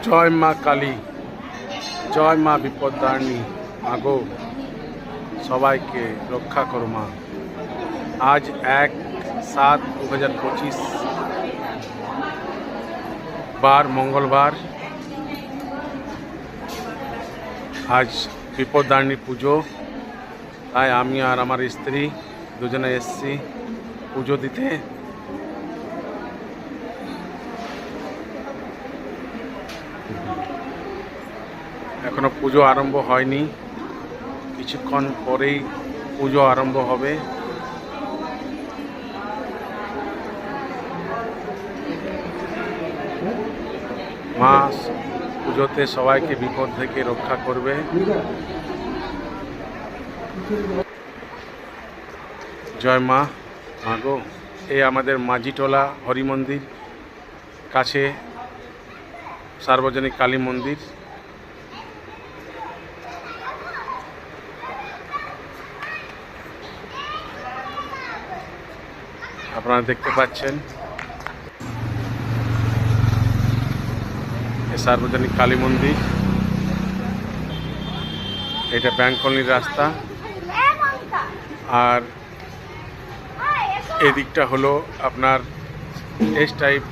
জয় মা কালী, জয় মা বিপদ্দারিণী। মাগো সবাইকে রক্ষা করো মা। আজ 1/7/2025 বার মঙ্গলবার। আজ বিপদ্দারিণী পুজো, তাই আমি আর আমার স্ত্রী দুজনে এসেছি পুজো দিতে। এখনো পুজো আরম্ভ হয়নি, কিছুক্ষণ পরেই পুজো আরম্ভ হবে। মা পুজোতে সবাইকে বিপদ থেকে রক্ষা করবে। জয় মা। মাগো, এই আমাদের মাঝিটোলা হরি মন্দির কাছে সার্বজনিক কালী মন্দির। আপনারা দেখতে পাচ্ছেন এই সার্বজনিক কালী মন্দির। এটা ব্যাংক কলোনির রাস্তা, আর এদিকটা হলো আপনার এস টাইপ